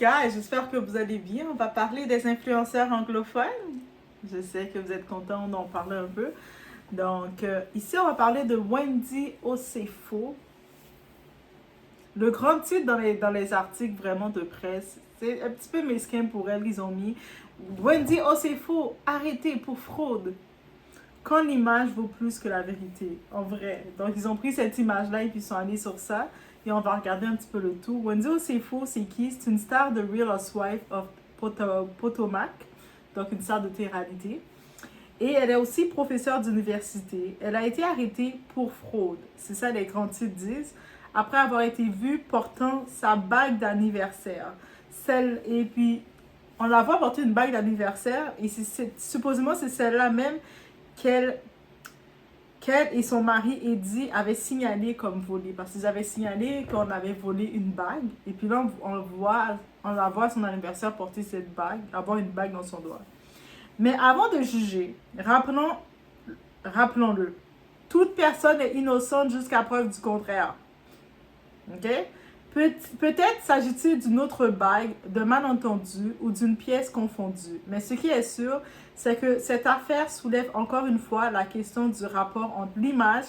Guys, j'espère que vous allez bien. On va parler des influenceurs anglophones. Je sais que vous êtes contents d'en parler un peu. Donc, ici, on va parler de Wendy Osefo. Le grand titre dans les articles vraiment de presse, c'est un petit peu mesquin pour elle. Ils ont mis Wendy Osefo arrêtée pour fraude. Quand l'image vaut plus que la vérité, en vrai. Donc, ils ont pris cette image-là et puis ils sont allés sur ça. Et on va regarder un petit peu le tout. Wendy Osefo, c'est qui? C'est une star de Real Housewives of Potomac. Donc, une star de télé-réalité. Et elle est aussi professeure d'université. Elle a été arrêtée pour fraude. C'est ça les grands titres disent. Après avoir été vue portant sa bague d'anniversaire. Et puis, on la voit porter une bague d'anniversaire. Et supposément, c'est celle-là même qu'elle et son mari Eddie avaient signalé comme volée. Parce qu'ils avaient signalé qu'on avait volé une bague. Et puis là, on la voit à son anniversaire porter cette bague, avoir une bague dans son doigt. Mais avant de juger, rappelons-le, toute personne est innocente jusqu'à preuve du contraire. OK? Peut-être s'agit-il d'une autre bague, de malentendu ou d'une pièce confondue. Mais ce qui est sûr, c'est que cette affaire soulève encore une fois la question du rapport entre l'image,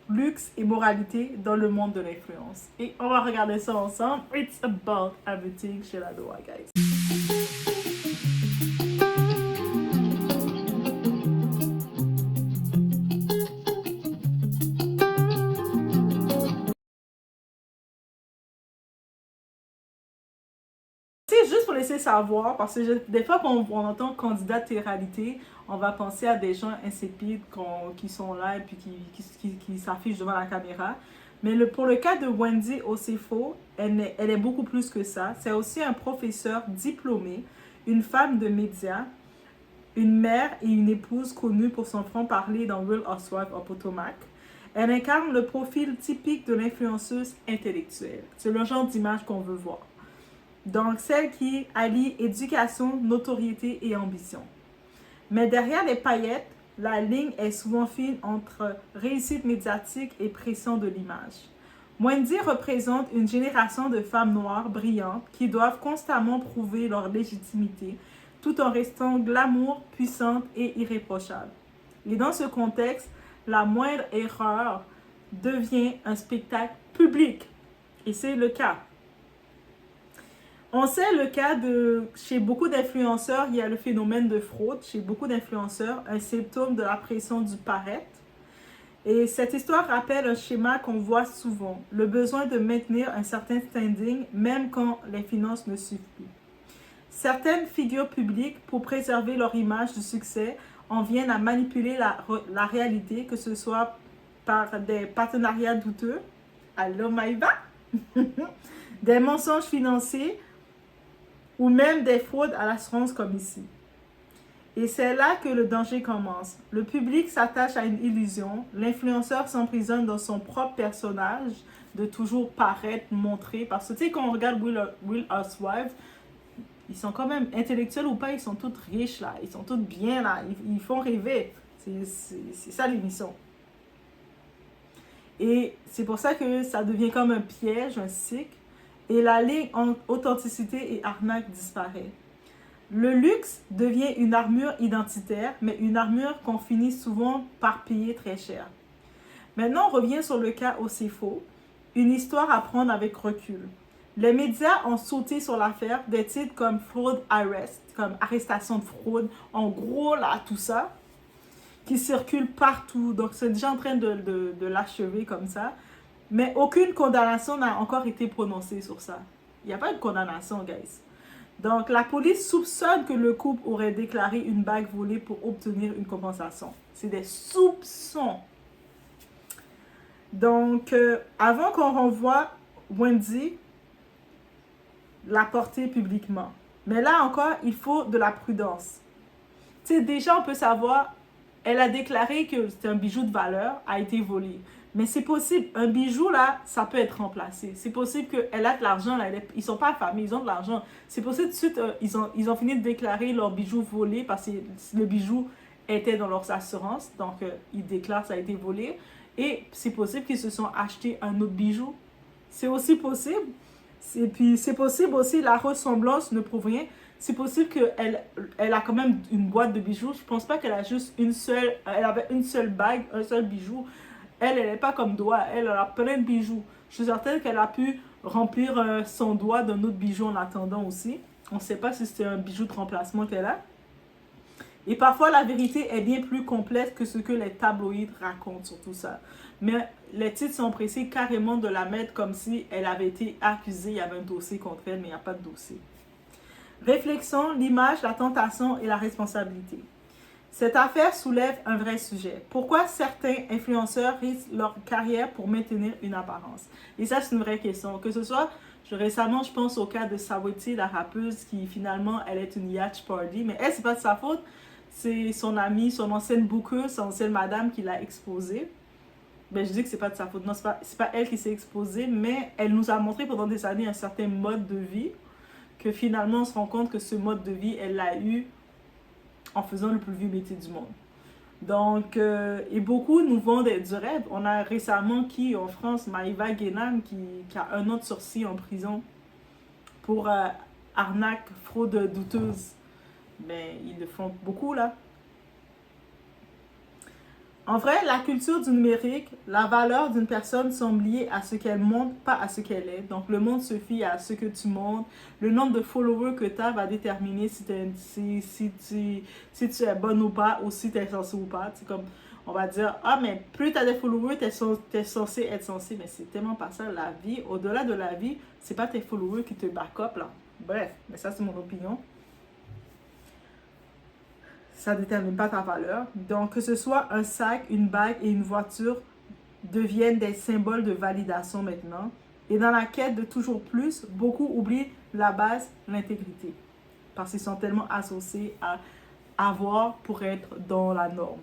luxe et moralité dans le monde de l'influence. Et on va regarder ça ensemble. It's about everything chez la Doha, guys. C'est juste pour laisser savoir, parce que des fois quand on entend candidat de télé-réalité, on va penser à des gens insipides qui sont là et puis qui s'affichent devant la caméra. Mais pour le cas de Wendy Osefo, elle est beaucoup plus que ça. C'est aussi un professeur diplômé, une femme de médias, une mère et une épouse connue pour son franc-parler dans Real Housewives of Potomac. Elle incarne le profil typique de l'influenceuse intellectuelle. C'est le genre d'image qu'on veut voir. Donc, celle qui allie éducation, notoriété et ambition. Mais derrière les paillettes, la ligne est souvent fine entre réussite médiatique et pression de l'image. Wendy représente une génération de femmes noires brillantes qui doivent constamment prouver leur légitimité tout en restant glamour, puissante et irréprochable. Et dans ce contexte, la moindre erreur devient un spectacle public. Et c'est le cas. On sait le cas chez beaucoup d'influenceurs, il y a le phénomène de fraude. Chez beaucoup d'influenceurs, un symptôme de la pression du paraître. Et cette histoire rappelle un schéma qu'on voit souvent, le besoin de maintenir un certain standing, même quand les finances ne suivent plus. Certaines figures publiques, pour préserver leur image du succès, en viennent à manipuler la réalité, que ce soit par des partenariats douteux, allô Maïva, des mensonges financiers, ou même des fraudes à l'assurance comme ici. Et c'est là que le danger commence. Le public s'attache à une illusion, l'influenceur s'emprisonne dans son propre personnage, de toujours paraître, montrer, parce que tu sais, quand on regarde Real Housewives, ils sont quand même intellectuels ou pas, ils sont tous riches là, ils sont tous bien là, ils font rêver. C'est ça l'émission. Et c'est pour ça que ça devient comme un piège, un cycle. Et la ligne entre authenticité et arnaque disparaît. Le luxe devient une armure identitaire, mais une armure qu'on finit souvent par payer très cher. Maintenant, on revient sur le cas Osefo, une histoire à prendre avec recul. Les médias ont sauté sur l'affaire, des titres comme Fraud Arrest, comme arrestation de fraude, en gros là, tout ça, qui circulent partout. Donc, c'est déjà en train de l'achever comme ça. Mais aucune condamnation n'a encore été prononcée sur ça. Il n'y a pas de condamnation, guys. Donc, la police soupçonne que le couple aurait déclaré une bague volée pour obtenir une compensation. C'est des soupçons. Donc, avant qu'on renvoie Wendy, la porter publiquement. Mais là encore, il faut de la prudence. Tu sais, déjà, on peut savoir, elle a déclaré que c'est un bijou de valeur, a été volé. Mais c'est possible, un bijou là, ça peut être remplacé. C'est possible qu'elle a de l'argent, là, ils sont pas affamés, ils ont de l'argent. C'est possible tout de suite, ils ont fini de déclarer leur bijou volé parce que le bijou était dans leurs assurances. Donc, ils déclarent que ça a été volé. Et c'est possible qu'ils se sont achetés un autre bijou. C'est aussi possible. Et puis, c'est possible aussi, la ressemblance ne prouve rien. C'est possible qu'elle a quand même une boîte de bijoux. Je pense pas qu'elle a juste elle avait une seule bague, un seul bijou. Elle n'est pas comme doigt. Elle a plein de bijoux. Je suis certaine qu'elle a pu remplir son doigt d'un autre bijou en attendant aussi. On ne sait pas si c'était un bijou de remplacement qu'elle a. Et parfois, la vérité est bien plus complète que ce que les tabloïds racontent sur tout ça. Mais les titres sont pressés carrément de la mettre comme si elle avait été accusée, il y avait un dossier contre elle, mais il n'y a pas de dossier. Réflexion, l'image, la tentation et la responsabilité. Cette affaire soulève un vrai sujet. Pourquoi certains influenceurs risquent leur carrière pour maintenir une apparence? Et ça, c'est une vraie question. Que ce soit, récemment, je pense au cas de Saweetie, la rappeuse, qui finalement, elle est une yacht party, mais elle, c'est pas de sa faute. C'est son amie, son ancienne bookeuse, son ancienne madame qui l'a exposée. Ben, je dis que c'est pas de sa faute. Non, c'est pas elle qui s'est exposée, mais elle nous a montré pendant des années un certain mode de vie que finalement, on se rend compte que ce mode de vie, elle l'a eu en faisant le plus vieux métier du monde. Donc, et beaucoup nous vendent du rêve. On a récemment en France, Maïva Guénam, qui a 1 an de sursis en prison pour arnaque, fraude douteuse. Mais ils le font beaucoup, là. En vrai, la culture du numérique, la valeur d'une personne semble liée à ce qu'elle montre, pas à ce qu'elle est. Donc, le monde se fie à ce que tu montres. Le nombre de followers que tu as va déterminer si tu es bonne ou pas, ou si tu es censé ou pas. C'est comme, on va dire, ah, mais plus tu as des followers, tu es censé être censé. Mais c'est tellement pas ça, la vie. Au-delà de la vie, c'est pas tes followers qui te back up, là. Bref, mais ça, c'est mon opinion. Ça ne détermine pas ta valeur. Donc, que ce soit un sac, une bague et une voiture deviennent des symboles de validation maintenant. Et dans la quête de toujours plus, beaucoup oublient la base, l'intégrité. Parce qu'ils sont tellement associés à avoir pour être dans la norme.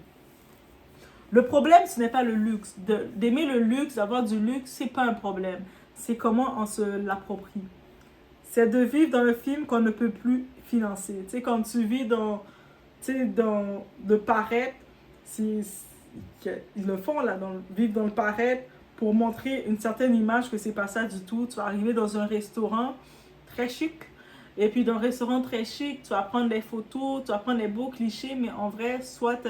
Le problème, ce n'est pas le luxe. D'aimer le luxe, d'avoir du luxe, c'est pas un problème. C'est comment on se l'approprie. C'est de vivre dans le film qu'on ne peut plus financer. Tu sais, quand tu vis de paraître, ils le font là, vivre dans le paraître pour montrer une certaine image que c'est pas ça du tout. Tu vas arriver dans un restaurant très chic, et puis dans un restaurant très chic, tu vas prendre des photos, tu vas prendre des beaux clichés, mais en vrai, soit tu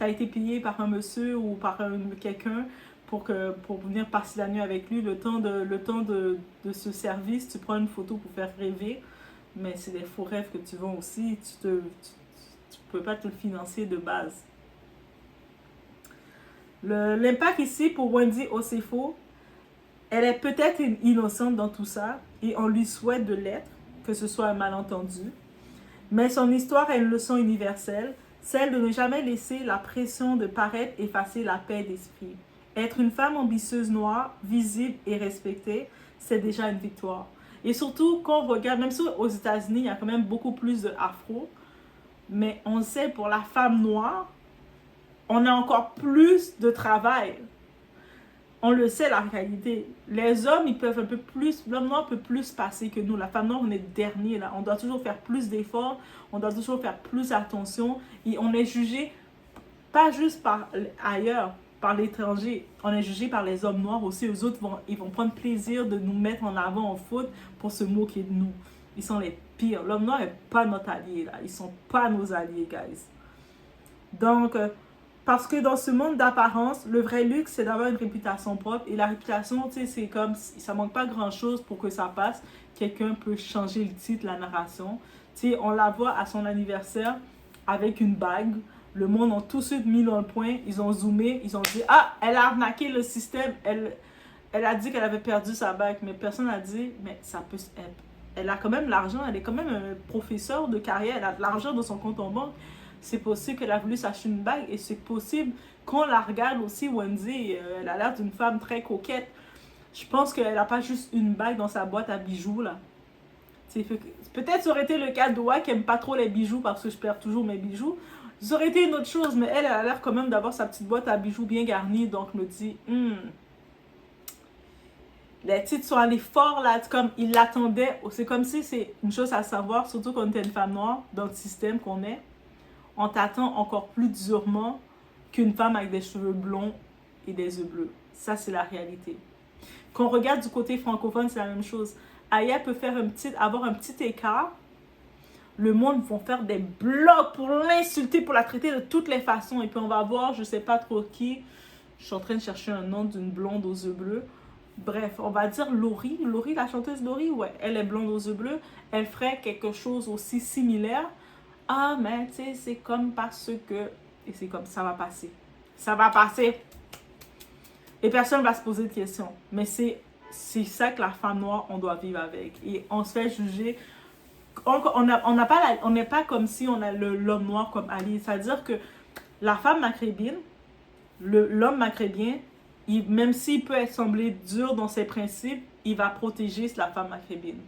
as été payé par un monsieur ou par quelqu'un pour venir passer la nuit avec lui, le temps de ce service, tu prends une photo pour faire rêver, mais c'est des faux rêves que tu vends aussi, tu peux pas te le financer de base. L'impact ici pour Wendy Osefo, elle est peut-être innocente dans tout ça et on lui souhaite de l'être, que ce soit un malentendu. Mais son histoire est une leçon universelle, celle de ne jamais laisser la pression de paraître effacer la paix d'esprit. Être une femme ambitieuse noire, visible et respectée, c'est déjà une victoire. Et surtout, quand on regarde, même si aux États-Unis, il y a quand même beaucoup plus d'afro, mais on sait, pour la femme noire, on a encore plus de travail. On le sait, la réalité. Les hommes, ils peuvent un peu plus, l'homme noir peut plus passer que nous. La femme noire, on est dernier, là. On doit toujours faire plus d'efforts, on doit toujours faire plus attention. Et on est jugé, pas juste par ailleurs, par l'étranger. On est jugé par les hommes noirs aussi. Eux autres, ils vont prendre plaisir de nous mettre en avant en faute pour se moquer de nous. Ils sont les pires. L'homme noir n'est pas notre allié, là. Ils sont pas nos alliés, guys. Donc, parce que dans ce monde d'apparence, le vrai luxe, c'est d'avoir une réputation propre. Et la réputation, tu sais, c'est comme, ça manque pas grand-chose pour que ça passe. Quelqu'un peut changer le titre, la narration. Tu sais, on la voit à son anniversaire avec une bague. Le monde a tout de suite mis dans le point. Ils ont zoomé, ils ont dit, ah, elle a arnaqué le système. Elle a dit qu'elle avait perdu sa bague. Mais personne n'a dit, mais ça peut... Elle a quand même l'argent. Elle est quand même un professeur de carrière. Elle a de l'argent dans son compte en banque. C'est possible qu'elle a voulu s'acheter une bague et c'est possible qu'on la regarde aussi, Wendy, elle a l'air d'une femme très coquette. Je pense qu'elle n'a pas juste une bague dans sa boîte à bijoux, là. Peut-être ça aurait été le cas de Doua qui n'aime pas trop les bijoux parce que je perds toujours mes bijoux. Ça aurait été une autre chose, mais elle a l'air quand même d'avoir sa petite boîte à bijoux bien garnie, donc je me dis, les titres sont allés fort là, comme ils l'attendaient. C'est comme si c'est une chose à savoir, surtout quand tu es une femme noire dans le système qu'on est. On t'attend encore plus durement qu'une femme avec des cheveux blonds et des yeux bleus. Ça, c'est la réalité. Quand on regarde du côté francophone, c'est la même chose. Aya peut faire avoir un petit écart, le monde vont faire des blogs pour l'insulter, pour la traiter de toutes les façons. Et puis on va voir, je sais pas trop qui. Je suis en train de chercher un nom d'une blonde aux yeux bleus. Bref, on va dire Laurie. Laurie, la chanteuse Laurie, ouais, elle est blonde aux yeux bleus. Elle ferait quelque chose aussi similaire. Ah, mais tu sais, c'est comme parce que... Et c'est comme, ça va passer. Ça va passer. Et personne ne va se poser de questions. Mais c'est ça que la femme noire, on doit vivre avec. Et on se fait juger. On n'est pas comme si on a l'homme noir comme Ali. C'est-à-dire que la femme maghrébine, l'homme maghrébien, même s'il peut sembler dur dans ses principes, il va protéger la femme maghrébine.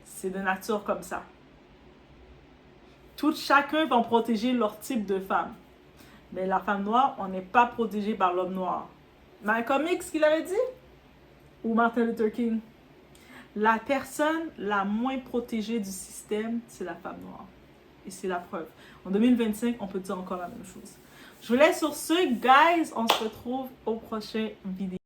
C'est de nature comme ça. Chacun va protéger leur type de femme. Mais la femme noire, on n'est pas protégé par l'homme noir. Malcolm X, qu'il avait dit? Ou Martin Luther King? La personne la moins protégée du système, c'est la femme noire. Et c'est la preuve. En 2025, on peut dire encore la même chose. Je vous laisse sur ce, guys. On se retrouve au prochain vidéo.